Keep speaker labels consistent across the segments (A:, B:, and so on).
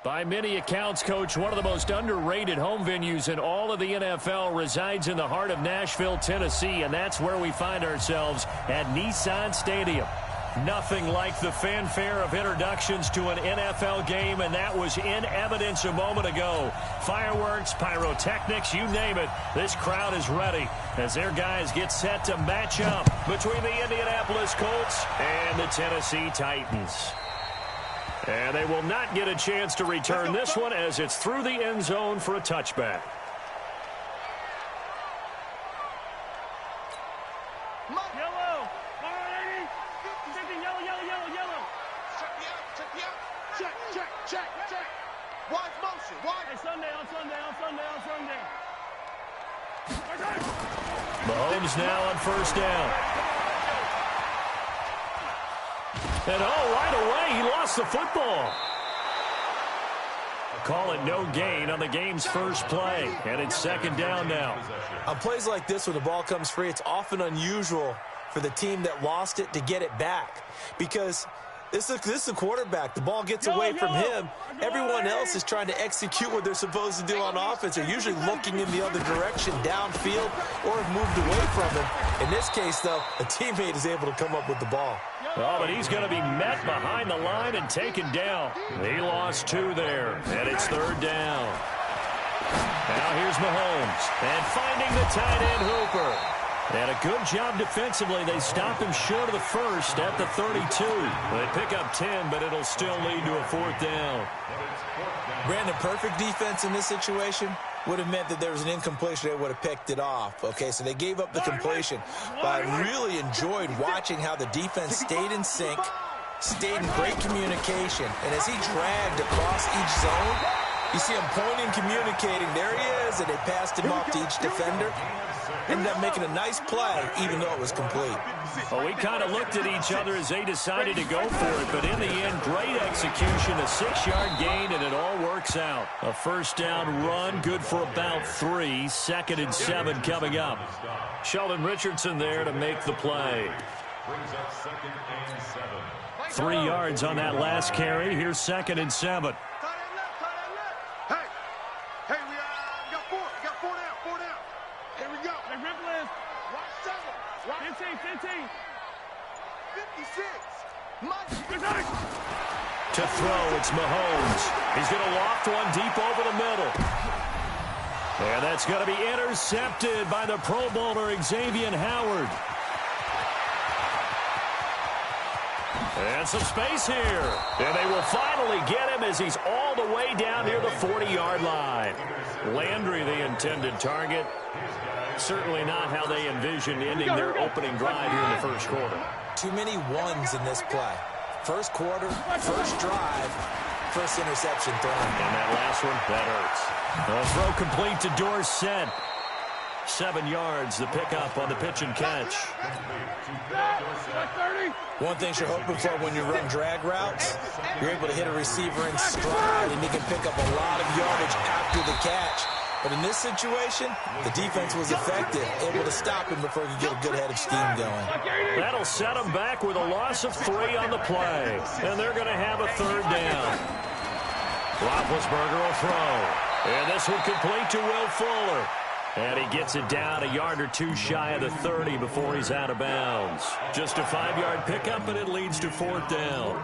A: By many accounts, Coach, one of the most underrated home venues in all of the NFL resides in the heart of Nashville, Tennessee, and that's where we find ourselves at Nissan Stadium. Nothing like the fanfare of introductions to an NFL game, and that was in evidence a moment ago. Fireworks, pyrotechnics, you name it. This crowd is ready as their guys get set to match up between the Indianapolis Colts and the Tennessee Titans. And they will not get a chance to return this one as it's through the end zone for a touchback.
B: Yellow. Yellow. Check. Wide motion. Wide. Hey, Sunday.
A: Mahomes now on first down. And right away, he lost the football. Call it no gain on the game's first play. And it's second down now.
C: On plays like this where the ball comes free, it's often unusual for the team that lost it to get it back. Because this is a quarterback. The ball gets away from him. Everyone else is trying to execute what they're supposed to do on offense. They're usually looking in the other direction, downfield, or have moved away from him. In this case, though, a teammate is able to come up with the ball.
A: Oh, but he's going to be met behind the line and taken down. He lost 2 there, and it's third down. Now here's Mahomes, and finding the tight end Hooper. And a good job defensively. They stop him short of the first at the 32. They pick up 10, but it'll still lead to a fourth down.
C: Brandon, perfect defense in this situation would have meant that there was an incompletion. They would have picked it off. Okay, so they gave up the completion. But I really enjoyed watching how the defense stayed in sync, stayed in great communication. And as he dragged across each zone, you see him pointing, communicating. There he is, and they passed him off to each defender. Ended up making a nice play, even though it was complete.
A: Well, we kind of looked at each other as they decided to go for it, but in the end, great execution, a 6-yard gain, and it all works out. A first down run, good for about 3. 2nd and 7 coming up. Sheldon Richardson there to make the play. 3 yards on that last carry. Here's 2nd and 7. To throw, it's Mahomes. He's going to loft one deep over the middle. And that's going to be intercepted by the Pro Bowler Xavier Howard. And some space here. And they will finally get him as he's all the way down near the 40-yard line. Landry, the intended target. Certainly not how they envisioned ending their opening drive here in the first quarter.
C: Too many ones in this play. First quarter, first drive, first interception thrown.
A: And that last one, that hurts. The throw complete to Dorsett. 7 yards, the pickup on the pitch and catch.
C: One thing you're hoping for when you run drag routes, you're able to hit a receiver in stride, and he can pick up a lot of yardage after the catch. But in this situation, the defense was effective, able to stop him before he could get a good head of steam going.
A: That'll set him back with a loss of 3 on the play. And they're going to have a third down. Roethlisberger will throw. And this one complete to Will Fuller. And he gets it down a yard or 2 shy of the 30 before he's out of bounds. Just a 5-yard pickup, and it leads to fourth down.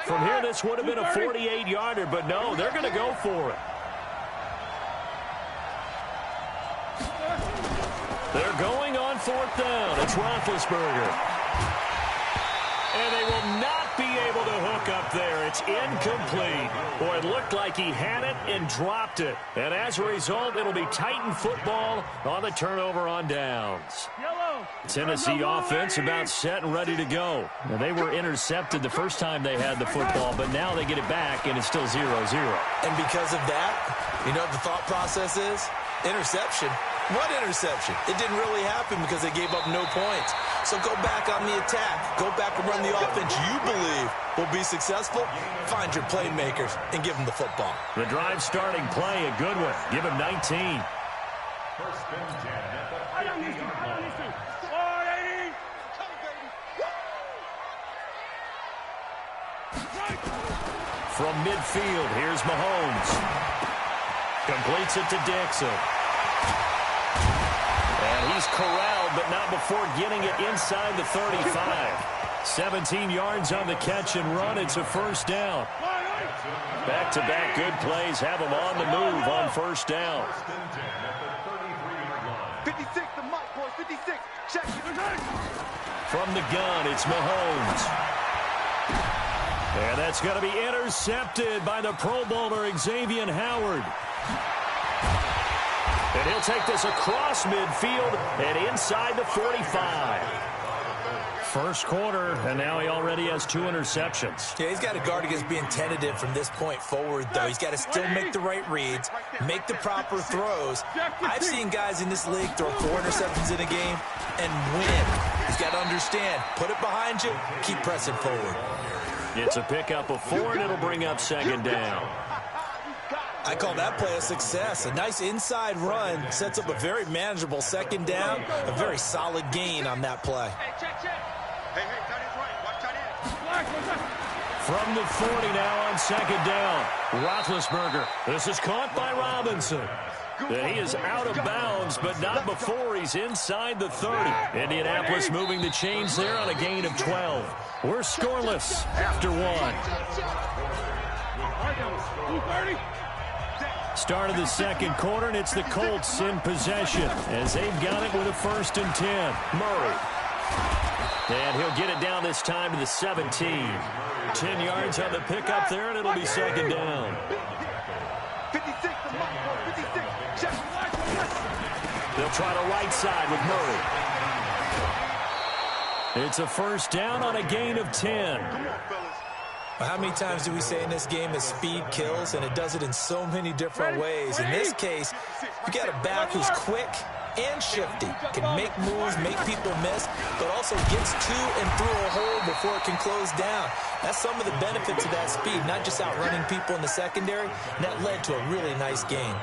A: From here, this would have been a 48-yarder, but no, they're going to go for it. They're going on fourth down. It's Roethlisberger. And they will not be able to hook up there. It's incomplete. Boy, it looked like he had it and dropped it. And as a result, it'll be Titan football on the turnover on downs. Tennessee offense about set and ready to go. And they were intercepted the first time they had the football, but now they get it back, and it's still 0-0.
C: And because of that, you know what the thought process is? Interception. What interception? It didn't really happen because they gave up no points. So go back on the attack. Go back and run the offense you believe will be successful. Find your playmakers and give them the football.
A: The drive starting play, a good one. Give him 19. From midfield, here's Mahomes. Completes it to Dixon. And he's corralled, but not before getting it inside the 35. 17 yards on the catch and run. It's a first down. Back-to-back good plays have him on the move on first down.
B: 56, the mic, boys, 56. Check it.
A: From the gun, it's Mahomes. And that's going to be intercepted by the Pro Bowler, Xavier Howard. And he'll take this across midfield and inside the 45. First quarter, and now he already has 2 interceptions.
C: Yeah, he's got to guard against being tentative from this point forward, though. He's got to still make the right reads, make the proper throws. I've seen guys in this league throw 4 interceptions in a game and win. He's got to understand, put it behind you, keep pressing forward.
A: It's a pickup of 4, and it'll bring up second down.
C: I call that play a success. A nice inside run sets up a very manageable second down, a very solid gain on that play.
B: Hey, tight end's right. Watch tight end.
A: From the 40 now on second down. Roethlisberger. This is caught by Robinson. And he is out of bounds, but not before he's inside the 30. Indianapolis moving the chains there on a gain of 12. We're scoreless after 1. Start of the second quarter, and it's the Colts in possession as they've got it with a 1st and 10. Murray. And he'll get it down this time to the 17. 10 yards on the pickup there, and it'll be second down.
B: 56, the mic, boys, 56. Check it.
A: They'll try to right side with Murray. It's a first down on a gain of 10.
C: How many times do we say in this game that speed kills, and it does it in so many different ways? In this case, you got a back who's quick and shifty, can make moves, make people miss, but also gets to and through a hole before it can close down. That's some of the benefits of that speed, not just outrunning people in the secondary. And that led to a really nice game.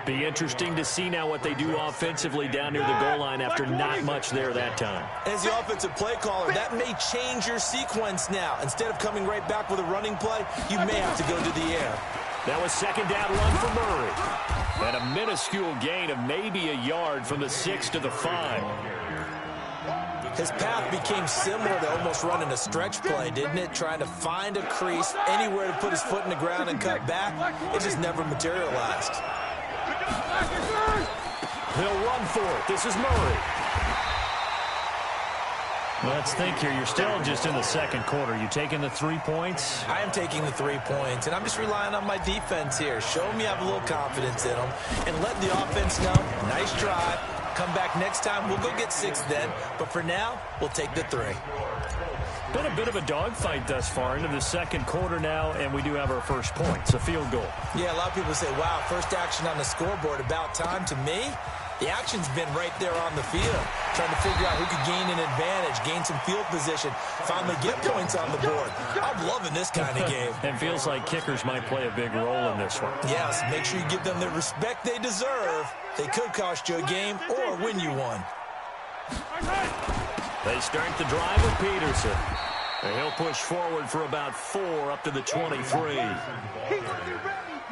A: Be interesting to see now what they do offensively down near the goal line after not much there that time.
C: As the offensive play caller, that may change your sequence now. Instead of coming right back with a running play, you may have to go to the air.
A: That was second down run for Murray. And a minuscule gain of maybe a yard from the 6 to the 5.
C: His path became similar to almost running a stretch play, didn't it? Trying to find a crease, anywhere to put his foot in the ground and cut back. It just never materialized.
A: They'll run for it. This is Murray. Let's think here. You're still just in the second quarter. You taking the 3 points?
C: I am taking the 3 points, and I'm just relying on my defense here. Show me I have a little confidence in them, and let the offense know, nice drive. Come back next time. We'll go get 6 then, but for now, we'll take the 3.
A: Been a bit of a dogfight thus far into the second quarter now, and we do have our first points, a field goal.
C: Yeah, a lot of people say, wow, first action on the scoreboard, about time. To me, the action's been right there on the field, trying to figure out who could gain an advantage, gain some field position, finally get points on the board. I'm loving this kind of game.
A: And feels like kickers might play a big role in this one.
C: Yes, make sure you give them the respect they deserve. They could cost you a game or win you one.
A: They start the drive with Peterson. And he'll push forward for about 4 up to the 23.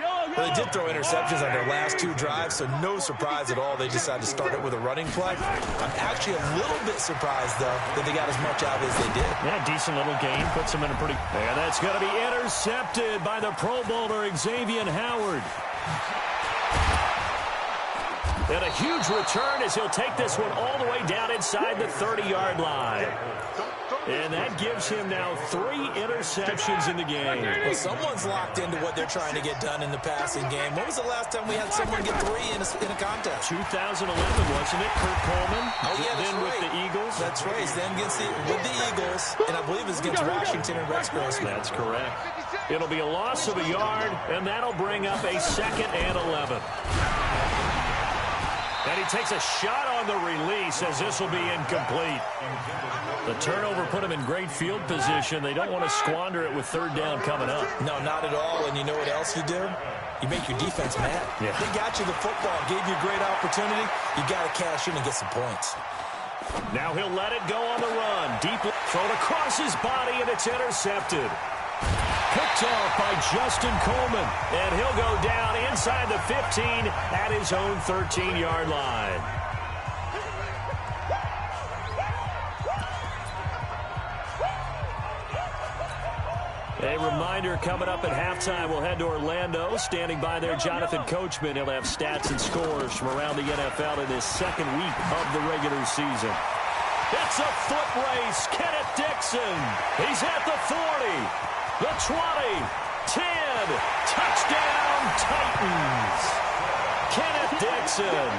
C: Well, they did throw interceptions on their last 2 drives, so no surprise at all they decided to start it with a running play. I'm actually a little bit surprised, though, that they got as much out as they did.
A: Yeah, decent little game. Puts them in a pretty... And that's going to be intercepted by the Pro Bowler, Xavier Howard. And a huge return as he'll take this one all the way down inside the 30-yard line. And that gives him now 3 interceptions in the game.
C: Well, someone's locked into what they're trying to get done in the passing game. When was the last time we had someone get 3 in a contest?
A: 2011, wasn't it? Kurt Coleman.
C: Oh, yeah, that's
A: then
C: right.
A: With the Eagles.
C: That's right. Then with the Eagles, and I believe it's against Washington and Rex Grossman.
A: That's correct. It'll be a loss of a yard, and that'll bring up a 2nd and 11. And he takes a shot on the release as this will be incomplete. The turnover put him in great field position. They don't want to squander it with 3rd down coming up.
C: No, not at all. And you know what else you do? You make your defense mad.
A: Yeah.
C: They got you the football, gave you a great opportunity. You got to cash in and get some points.
A: Now he'll let it go on the run. Deep thrown across his body, and it's intercepted. Picked off by Justin Coleman. And he'll go down inside the 15 at his own 13-yard line. A reminder coming up at halftime, we'll head to Orlando. Standing by there, Jonathan Coachman. He'll have stats and scores from around the NFL in his second week of the regular season. It's a foot race. Kenneth Dixon. He's at the 40, the 20, 10. Touchdown, Titans. Kenneth Dixon,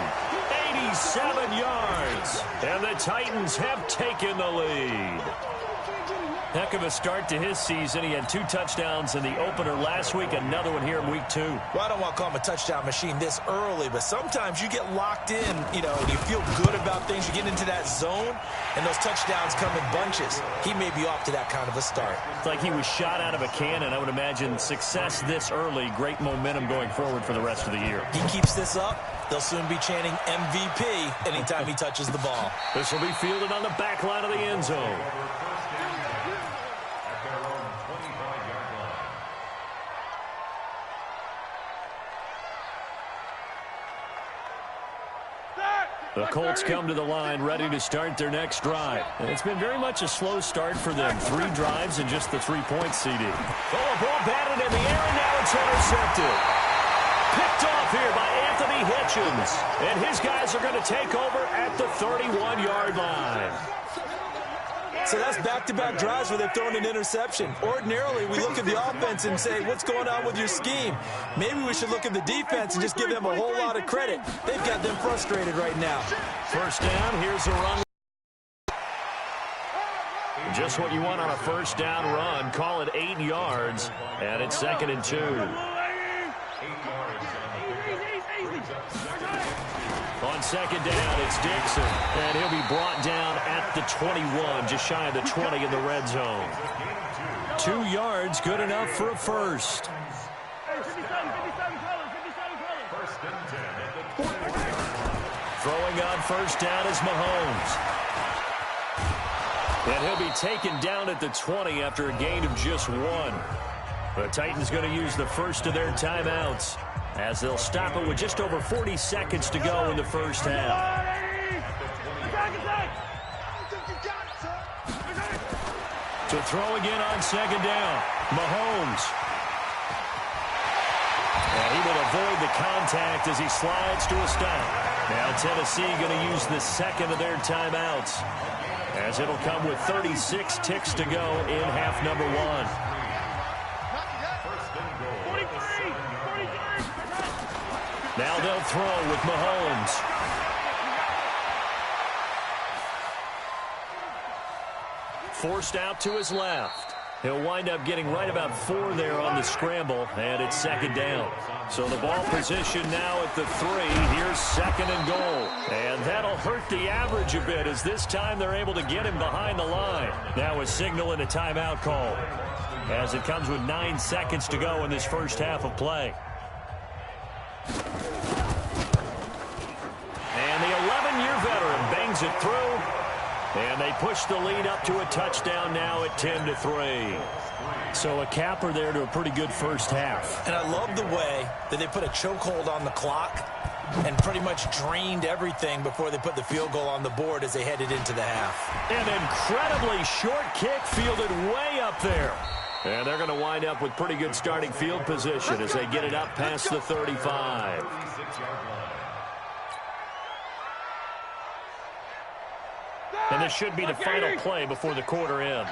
A: 87 yards. And the Titans have taken the lead. Heck of a start to his season. He had 2 touchdowns in the opener last week, another one here in week 2.
C: Well, I don't want to call him a touchdown machine this early, but sometimes you get locked in, and you feel good about things. You get into that zone, and those touchdowns come in bunches. He may be off to that kind of a start.
A: It's like he was shot out of a cannon. I would imagine success this early, great momentum going forward for the rest of the year.
C: He keeps this up, they'll soon be chanting MVP anytime he touches the ball.
A: This will be fielded on the back line of the end zone. The Colts come to the line ready to start their next drive. And it's been very much a slow start for them. 3 drives and just the 3-point CD. Oh, a ball batted in the air, and now it's intercepted. Picked off here by Anthony Hitchens. And his guys are going to take over at the 31-yard line.
C: So that's back-to-back drives where they've thrown an interception. Ordinarily, we look at the offense and say, what's going on with your scheme? Maybe we should look at the defense and just give them a whole lot of credit. They've got them frustrated right now.
A: First down, here's a run. Just what you want on a first down run. Call it 8 yards, and it's 2nd and 2. On 2nd down, it's Dixon, and he'll be brought down at the 21, just shy of the 20 in the red zone. 2 yards, good enough for a first. Throwing on first down is Mahomes. And he'll be taken down at the 20 after a gain of just 1. The Titans going to use the first of their timeouts, as they'll stop it with just over 40 seconds to go in the first half. To throw again on 2nd down, Mahomes. And he will avoid the contact as he slides to a stop. Now Tennessee going to use the second of their timeouts, as it'll come with 36 ticks to go in half number 1. Now they'll throw with Mahomes. Forced out to his left. He'll wind up getting right about 4 there on the scramble, and it's 2nd down. So the ball position now at the 3. Here's 2nd and goal. And that'll hurt the average a bit, as this time they're able to get him behind the line. Now a signal and a timeout call, as it comes with 9 seconds to go in this first half of play. And the 11-year veteran bangs it through. And they push the lead up to a touchdown now at 10-3. So a capper there to a pretty good first half.
C: And I love the way that they put a chokehold on the clock and pretty much drained everything before they put the field goal on the board as they headed into the half.
A: An incredibly short kick fielded way up there. And they're going to wind up with pretty good starting field position as they get it up past the 35. And this should be the final play before the quarter ends.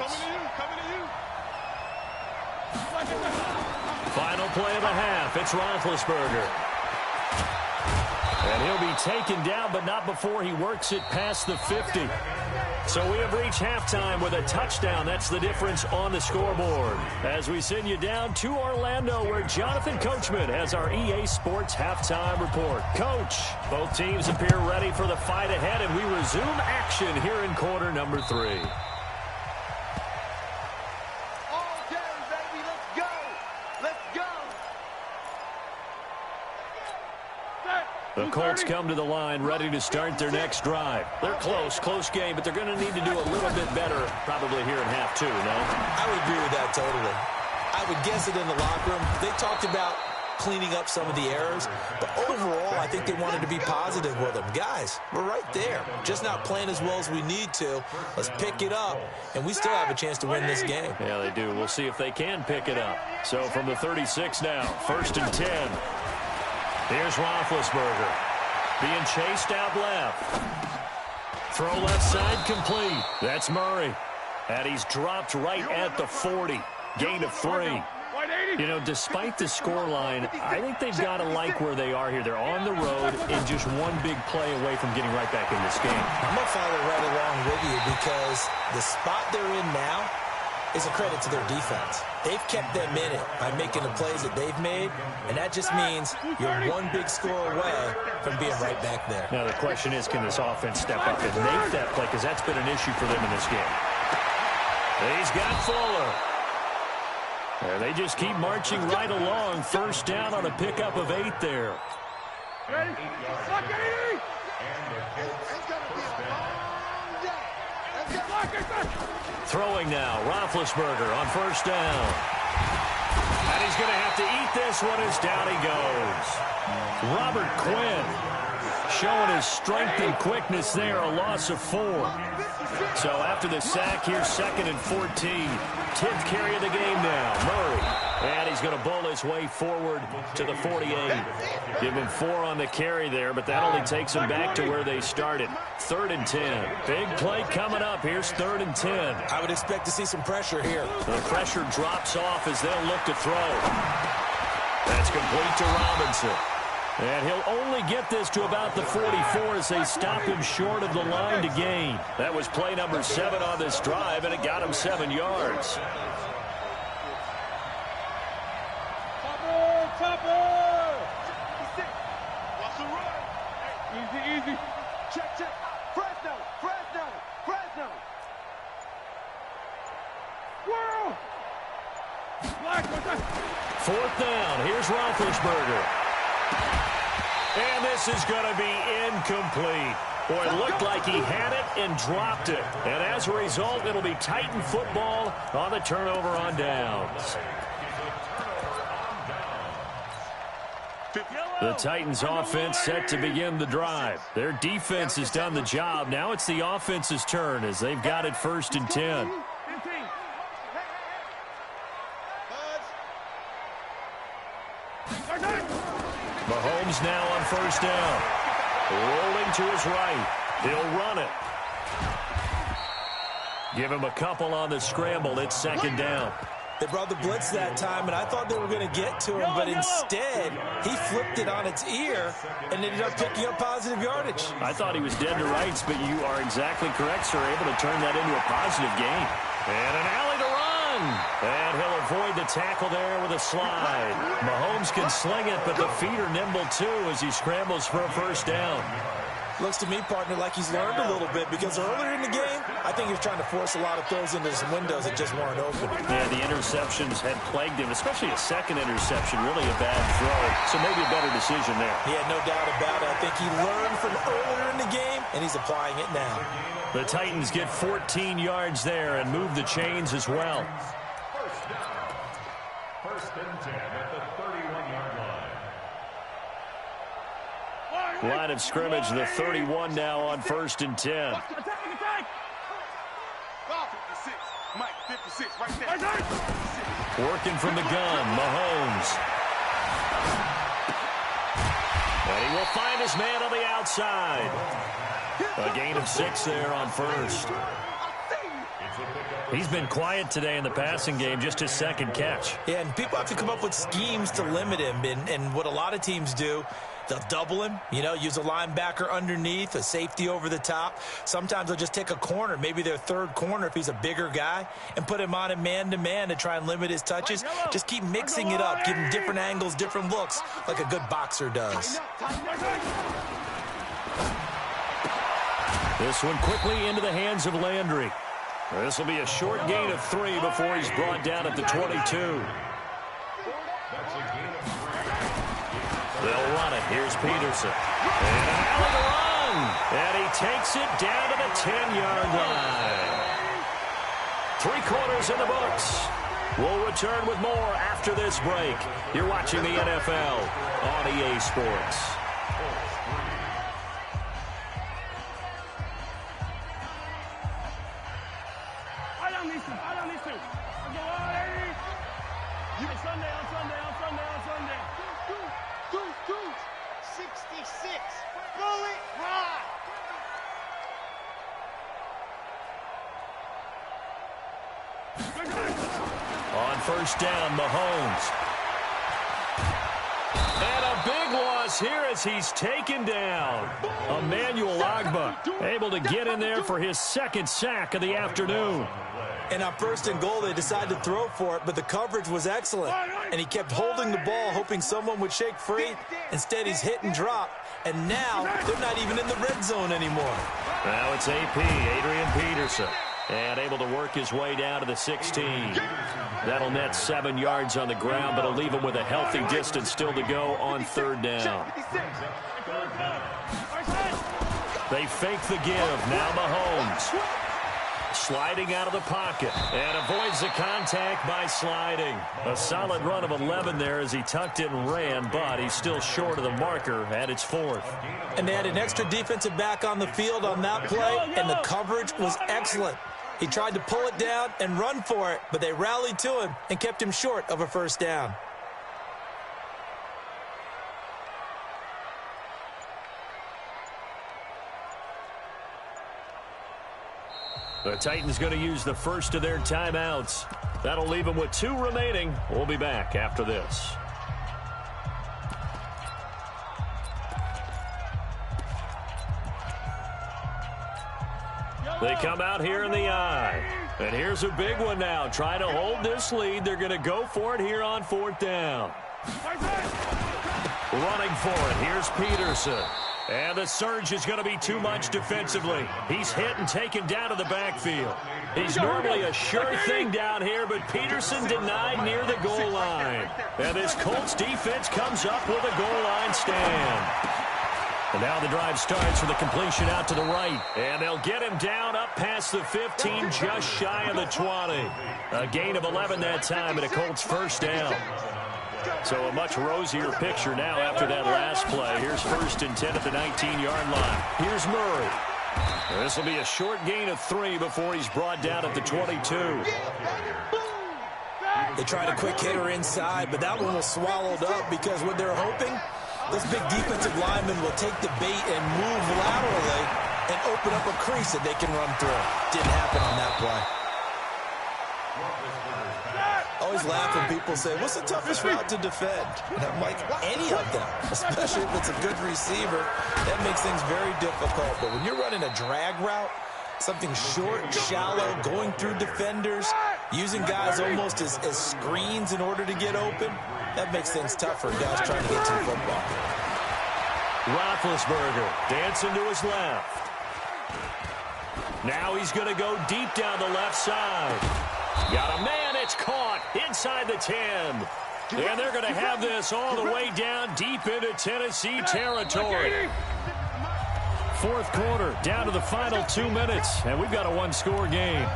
A: Final play of the half. It's Roethlisberger. And he'll be taken down, but not before he works it past the 50. So we have reached halftime with a touchdown. That's the difference on the scoreboard. As we send you down to Orlando, where Jonathan Coachman has our EA Sports halftime report. Coach, both teams appear ready for the fight ahead, and we resume action here in quarter number 3. The Colts come to the line ready to start their next drive. They're close game, but they're going to need to do a little bit better probably here in half 2, no?
C: I would agree with that totally. I would guess it in the locker room. They talked about cleaning up some of the errors, but overall, I think they wanted to be positive with them. Guys, we're right there, just not playing as well as we need to. Let's pick it up, and we still have a chance to win this game.
A: Yeah, they do. We'll see if they can pick it up. So from the 36 now, 1st and 10. Here's Roethlisberger being chased out left. Throw left side complete. That's Murray. And he's dropped right at the 40. Gain of 3. You know, despite the scoreline, I think they've got to like where they are here. They're on the road and just one big play away from getting right back in this game.
C: I'm going to follow right along with you because the spot they're in now is a credit to their defense. They've kept them in it by making the plays that they've made, and that just means you're one big score away from being right back there.
A: Now, the question is, can this offense step up and make that play? Because that's been an issue for them in this game. He's got Fuller. And they just keep marching right along. 1st down on a pickup of 8 there. Throwing now, Roethlisberger on 1st down. And he's going to have to eat this one as down he goes. Robert Quinn showing his strength and quickness there, a loss of 4. So after the sack, here's 2nd and 14. 10th carry of the game now, Murray. And he's going to bowl his way forward to the 48. Give him 4 on the carry there, but that only takes him back to where they started. 3rd and 10. Big play coming up. Here's 3rd and 10.
C: I would expect to see some pressure here.
A: The pressure drops off as they'll look to throw. That's complete to Robinson. And he'll only get this to about the 44 as they stop him short of the line to gain. That was play number 7 on this drive, and it got him 7 yards.
B: Easy. Check. Fresno. Whoa!
A: 4th down. Here's Roethlisberger. And this is going to be incomplete. Boy, it looked like he had it and dropped it. And as a result, it'll be Titan football on the turnover on downs. The Titans offense set to begin the drive. Their defense has done the job. Now it's the offense's turn as they've got it 1st and 10. Mahomes now on 1st down. Rolling to his right. He'll run it. Give him a couple on the scramble. It's 2nd down.
C: They brought the blitz that time, and I thought they were going to get to him, but instead, he flipped it on its ear and ended up picking up positive yardage.
A: I thought he was dead to rights, but you are exactly correct, sir. Able to turn that into a positive gain. And an alley to run. And he'll avoid the tackle there with a slide. Mahomes can sling it, but the feet are nimble, too, as he scrambles for a 1st down.
C: Looks to me, partner, like he's learned a little bit because earlier in the game, I think he was trying to force a lot of throws into some windows that just weren't open.
A: Yeah, the interceptions had plagued him, especially a 2nd interception, really a bad throw. So maybe a better decision there.
C: He had no doubt about it. I think he learned from earlier in the game, and he's applying it now.
A: The Titans get 14 yards there and move the chains as well.
D: 1st and 10 at the 31-yard line.
A: Line of scrimmage, the 31 now on 1st and 10.
B: Attack! 56. Mike, 56, right there.
A: Working from the gun, Mahomes. And he will find his man on the outside. A gain of 6 there on 1st. He's been quiet today in the passing game, just his 2nd catch.
C: Yeah, and people have to come up with schemes to limit him, and what a lot of teams do, they'll double him, use a linebacker underneath, a safety over the top. Sometimes they'll just take a corner, maybe their 3rd corner if he's a bigger guy, and put him on a man-to-man to try and limit his touches. Just keep mixing it up, give him different angles, different looks, like a good boxer does.
A: This one quickly into the hands of Landry. This will be a short gain of 3 before he's brought down at the 22. They'll run it. Here's Peterson. And an alley to run. And he takes it down to the 10-yard line. 3 quarters in the books. We'll return with more after this break. You're watching the NFL on EA Sports. On first down, Mahomes. And a big loss here as he's taken down. Emmanuel Ogbah able to get in there for his second sack of the afternoon.
C: And on first and goal, they decided to throw for it, but the coverage was excellent. And he kept holding the ball, hoping someone would shake free. Instead, he's hit and drop. And now, they're not even in the red zone anymore.
A: Now it's AP, Adrian Peterson. And able to work his way down to the 16. That'll net 7 yards on the ground, but it'll leave him with a healthy distance still to go on third down. They fake the give. Now Mahomes. Sliding out of the pocket. And avoids the contact by sliding. A solid run of 11 there as he tucked it and ran, but he's still short of the marker, and it's fourth.
C: And they had an extra defensive back on the field on that play, and the coverage was excellent. He tried to pull it down and run for it, but they rallied to him and kept him short of a first down.
A: The Titans going to use the first of their timeouts. That'll leave them with 2 remaining. We'll be back after this. They come out here in the eye. And here's a big one now. Trying to hold this lead. They're going to go for it here on fourth down. Running for it. Here's Peterson. And the surge is going to be too much defensively. He's hit and taken down to the backfield. He's normally a sure thing down here, but Peterson denied near the goal line. And this Colts defense comes up with a goal line stand. And now the drive starts with a completion out to the right. And they'll get him down up past the 15, just shy of the 20. A gain of 11 that time and a Colts first down. So a much rosier picture now after that last play. Here's first and 10 at the 19-yard line. Here's Murray. This will be a short gain of 3 before he's brought down at the 22.
C: They tried a quick hitter inside, but that one was swallowed up because what they're hoping, this big defensive lineman will take the bait and move laterally and open up a crease that they can run through. Didn't happen on that play. I always laugh when people say, what's the toughest route to defend? And I'm like, any of them, especially if it's a good receiver. That makes things very difficult. But when you're running a drag route, something short, shallow, going through defenders, using guys almost as screens in order to get open, that makes things tough for guys trying to get to the football.
A: Roethlisberger dancing to his left. Now he's going to go deep down the left side. Got a man, it's caught inside the 10. And they're going to have this all the way down deep into Tennessee territory. Fourth quarter, down to the final 2 minutes, and we've got a one-score game.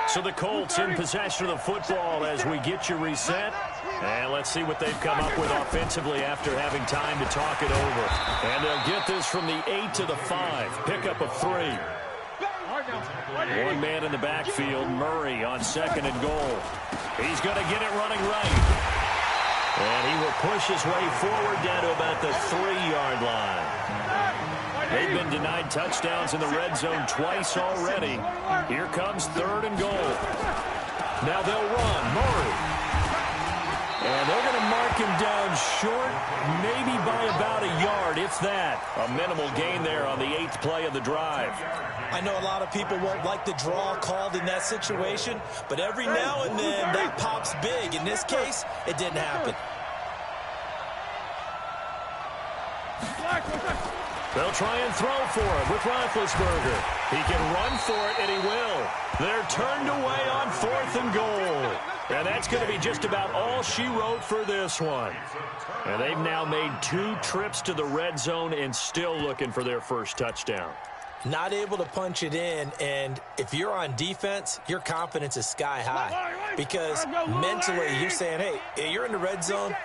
A: So the Colts in possession of the football as we get you reset. And let's see what they've come up with offensively after having time to talk it over. And they'll get this from the 8 to the 5. Pickup of 3. One man in the backfield, Murray on second and goal. He's going to get it running right. And he will push his way forward down to about the 3-yard line. They've been denied touchdowns in the red zone twice already. Here comes third and goal. Now they'll run. Murray. And they're going to mark him down short, maybe by about a yard, if that. A minimal gain there on the 8th play of the drive.
C: I know a lot of people won't like the draw called in that situation, but every now and then that pops big. In this case, it didn't happen.
A: They'll try and throw for it with Roethlisberger. He can run for it, and he will. They're turned away on 4th and goal. And that's going to be just about all she wrote for this one. And they've now made 2 trips to the red zone and still looking for their first touchdown.
C: Not able to punch it in, and if you're on defense, your confidence is sky high. Because mentally, you're saying, hey, you're in the red zone.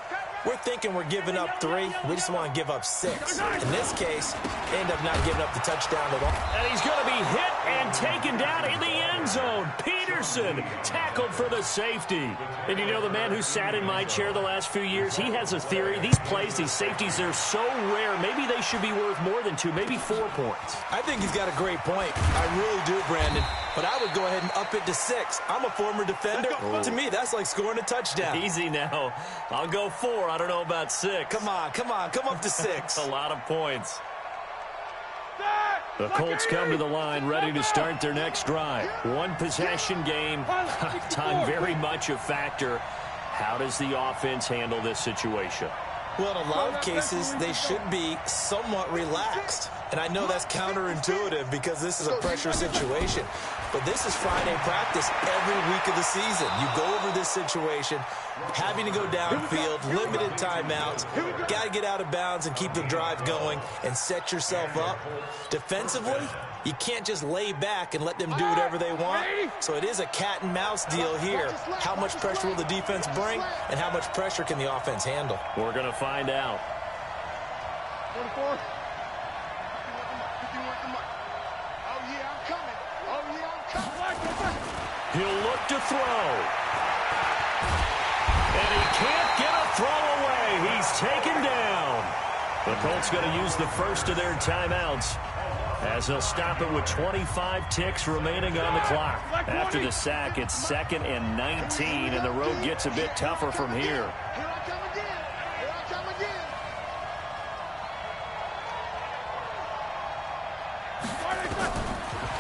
C: We're thinking we're giving up 3. We just want to give up 6. In this case, they end up not giving up the touchdown at all.
A: And he's going to be hit and taken down in the end zone. Peterson tackled for the safety. And you know, the man who sat in my chair the last few years, he has a theory. These plays, these safeties, they're so rare. Maybe they should be worth more than 2, maybe 4 points.
C: I think he's got a great point. I really do, Brandon. But I would go ahead and up it to 6. I'm a former defender. To me, that's like scoring a touchdown.
A: Easy now. I'll go 4. I don't know about 6.
C: Come on. Come up to 6.
A: A lot of points. The Colts come to the line ready to start their next drive. 1 possession game. Time very much a factor. How does the offense handle this situation?
C: Well, in a lot of cases, they should be somewhat relaxed. And I know that's counterintuitive because this is a pressure situation. But this is Friday practice every week of the season. You go over this situation, having to go downfield, limited timeouts, got to get out of bounds and keep the drive going and set yourself up. Defensively, you can't just lay back and let them do whatever they want. So it is a cat and mouse deal here. How much pressure will the defense bring and how much pressure can the offense handle?
A: We're going to find out.
B: 44.
A: He'll look to throw. And he can't get a throw away. He's taken down. The Colts going to use the first of their timeouts as they'll stop it with 25 ticks remaining on the clock. After the sack, it's 2nd and 19, and the road gets a bit tougher from here.
B: Here I come again. Here I come again.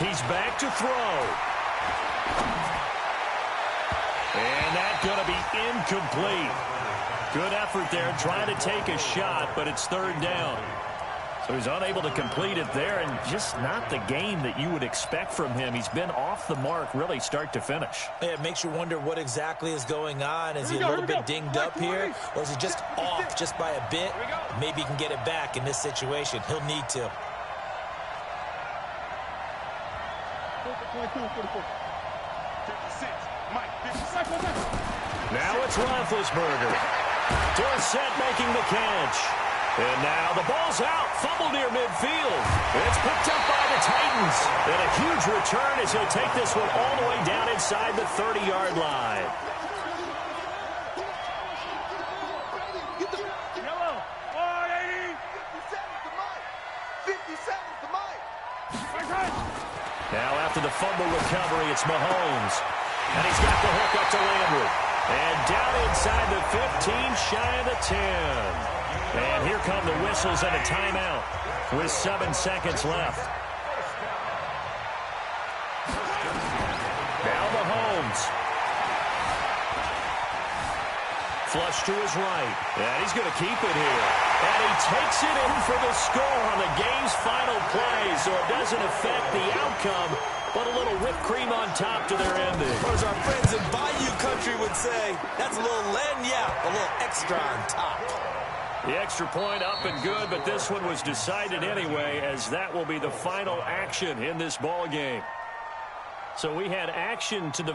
A: He's back to throw. And that's going to be incomplete. Good effort there trying to take a shot, but it's 3rd down. So he's unable to complete it there, and just not the game that you would expect from him. He's been off the mark really start to finish.
C: Yeah, it makes you wonder what exactly is going on. Is he a little bit dinged up here, or is he just off just by a bit? Maybe he can get it back in this situation. He'll need to.
B: 44. 56. Mike, 56.
A: Now it's Roethlisberger. Dorsett making the catch. And now the ball's out. Fumble near midfield. It's picked up by the Titans. And a huge return as he'll take this one all the way down inside the 30-yard line.
B: Yellow. 480. 57 to Mike. 57 to Mike.
A: Now after the fumble recovery, it's Mahomes. And he's got the hook up to Landry. And down inside the 15, shy of the 10. And here come the whistles and a timeout with 7 seconds left. Now Mahomes. Flush to his right. And he's going to keep it here. And he takes it in for the score on the game's final play, so it doesn't affect the outcome, but a little whipped cream on top to their ending.
C: Or as our friends in Bayou Country would say, that's a little lagniappe, a little extra on top.
A: The extra point up and good, but this one was decided anyway, as that will be the final action in this ball game. So we had action to the